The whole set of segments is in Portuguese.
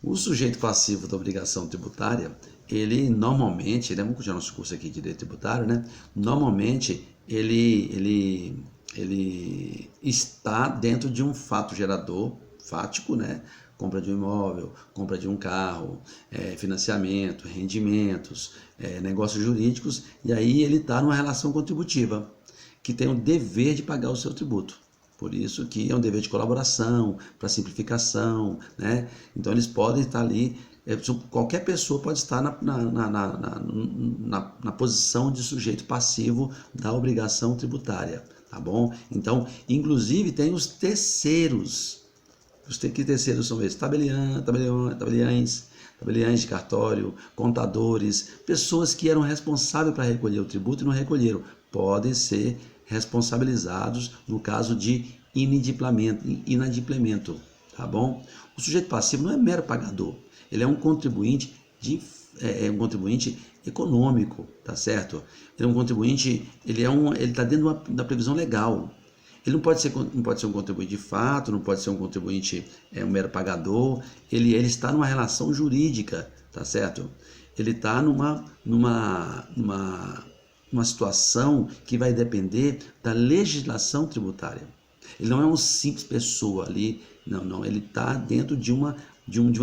O sujeito passivo da obrigação tributária, ele normalmente, vamos continuar nosso curso aqui de direito tributário, né? Normalmente ele está dentro de um fato gerador fático, né? Compra de um imóvel, compra de um carro, financiamento, rendimentos, negócios jurídicos, e aí ele está numa relação contributiva, que tem o dever de pagar o seu tributo. Por isso que é um dever de colaboração, para simplificação, né? Então eles podem estar ali, qualquer pessoa pode estar na posição de sujeito passivo da obrigação tributária, tá bom? Então, inclusive tem os terceiros. Que terceiros são esses? Tabeliães de cartório, contadores, pessoas que eram responsáveis para recolher o tributo e não recolheram, podem ser responsabilizados no caso de inadimplemento, tá bom? O sujeito passivo não é mero pagador, ele é um contribuinte um contribuinte econômico, tá certo? Ele é um contribuinte, ele está dentro da previsão legal. Ele não pode ser um contribuinte de fato, não pode ser um contribuinte um mero pagador, ele está numa relação jurídica, tá certo? Ele está numa situação que vai depender da legislação tributária. Ele não é uma simples pessoa ali, não, ele está dentro de uma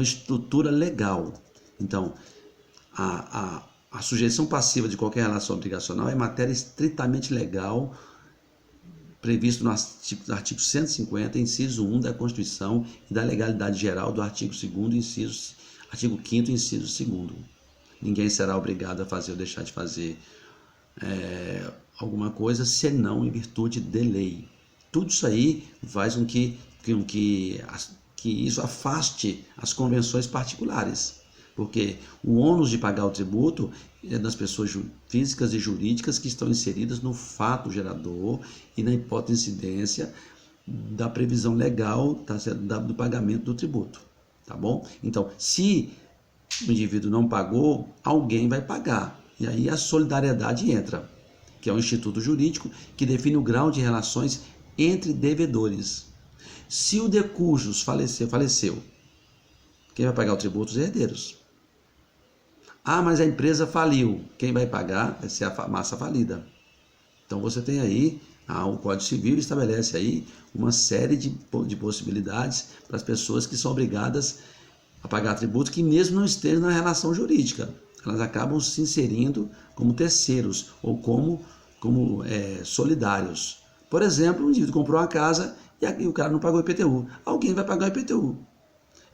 estrutura legal. Então, a sujeição passiva de qualquer relação obrigacional é matéria estritamente legal, previsto no artigo 150, inciso 1 da Constituição e da legalidade geral do artigo 2º, artigo 5º, inciso 2º. Ninguém será obrigado a fazer ou deixar de fazer alguma coisa, senão em virtude de lei. Tudo isso aí faz com que isso afaste as convenções particulares, porque o ônus de pagar o tributo é das pessoas físicas e jurídicas que estão inseridas no fato gerador e na hipótese de incidência da previsão legal do pagamento do tributo, tá bom? Então, se o indivíduo não pagou, alguém vai pagar, e aí a solidariedade entra, que é um instituto jurídico que define o grau de relações entre devedores. Se o de cujus faleceu, quem vai pagar o tributo? Os herdeiros. Ah, mas a empresa faliu. Quem vai pagar vai ser a massa falida. Então você tem aí, o Código Civil estabelece aí uma série de possibilidades para as pessoas que são obrigadas a pagar tributo, que mesmo não estejam na relação jurídica, elas acabam se inserindo como terceiros ou como solidários. Por exemplo, um indivíduo comprou uma casa e o cara não pagou o IPTU. Alguém vai pagar o IPTU.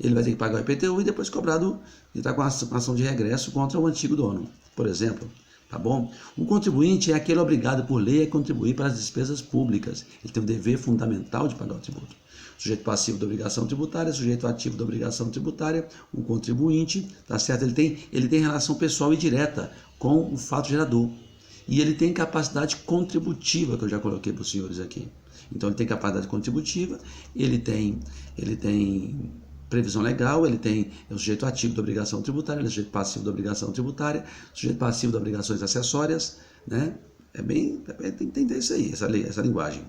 Ele vai ter que pagar o IPTU e depois cobrado, ele está com a ação de regresso contra o antigo dono, por exemplo. Tá bom? O contribuinte é aquele obrigado por lei a contribuir para as despesas públicas. Ele tem um dever fundamental de pagar o tributo. Sujeito passivo da obrigação tributária, sujeito ativo da obrigação tributária, o contribuinte, tá certo? Ele tem relação pessoal e direta com o fato gerador. E ele tem capacidade contributiva, que eu já coloquei para os senhores aqui. Então ele tem capacidade contributiva, ele tem previsão legal, ele é o sujeito ativo da obrigação tributária, ele é o sujeito passivo da obrigação tributária, sujeito passivo de obrigações acessórias, né? Tem que entender isso aí, essa linguagem.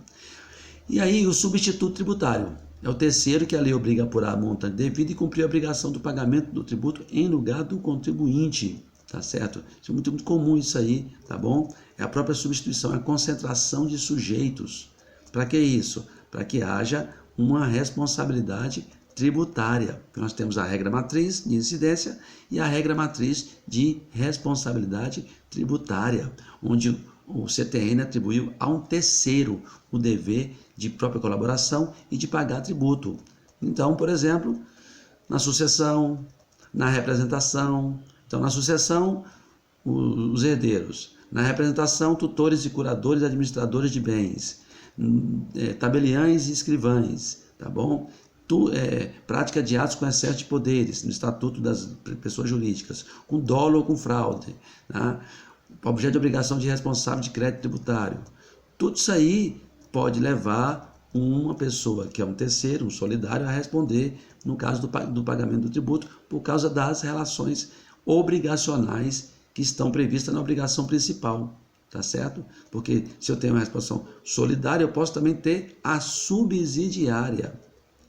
E aí o substituto tributário é o terceiro que a lei obriga a apurar a montante devida e cumprir a obrigação do pagamento do tributo em lugar do contribuinte, tá certo? Isso é muito comum isso aí, tá bom? É a própria substituição, é a concentração de sujeitos. Para que isso? Para que haja uma responsabilidade tributária. Nós temos a regra matriz de incidência e a regra matriz de responsabilidade tributária, onde o CTN atribuiu a um terceiro o dever de própria colaboração e de pagar tributo. Então, por exemplo, na sucessão, na representação. Então, na sucessão, os herdeiros. Na representação, tutores e curadores e administradores de bens. Tabeliães e escrivães, tá bom? Prática de atos com excesso de poderes, no Estatuto das Pessoas Jurídicas, com dolo ou com fraude, tá? Objeto de obrigação de responsável de crédito tributário. Tudo isso aí pode levar uma pessoa que é um terceiro, um solidário, a responder no caso do pagamento do tributo, por causa das relações obrigacionais que estão previstas na obrigação principal, tá certo? Porque se eu tenho uma responsabilidade solidária, eu posso também ter a subsidiária,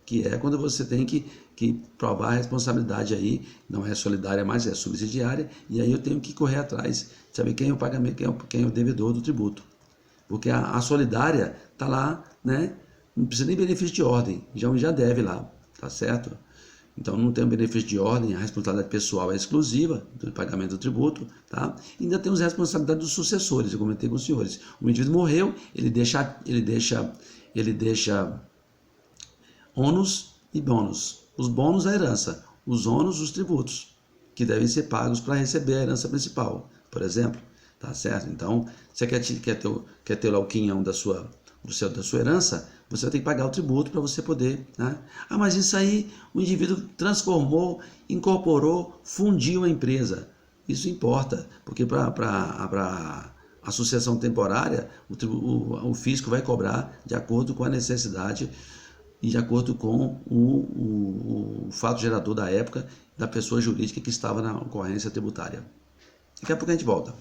que é quando você tem que que provar a responsabilidade aí, não é solidária, mas é subsidiária, e aí eu tenho que correr atrás de saber quem é o pagamento, quem é o devedor do tributo. Porque a solidária está lá, né? Não precisa nem benefício de ordem, já deve lá, tá certo? Então não tem um benefício de ordem, a responsabilidade pessoal é exclusiva do pagamento do tributo, tá? E ainda temos a responsabilidade dos sucessores, eu comentei com os senhores. O indivíduo morreu, ele deixa ônus e bônus. Os bônus a herança, os ônus os tributos, que devem ser pagos para receber a herança principal, por exemplo, tá certo? Então, você quer ter lá o quinhão da sua herança, você vai ter que pagar o tributo para você poder, né? Ah, mas isso aí o indivíduo transformou, incorporou, fundiu a empresa. Isso importa, porque para a sucessão temporária, o fisco vai cobrar de acordo com a necessidade e de acordo com o fato gerador da época da pessoa jurídica que estava na ocorrência tributária. Daqui a pouco a gente volta.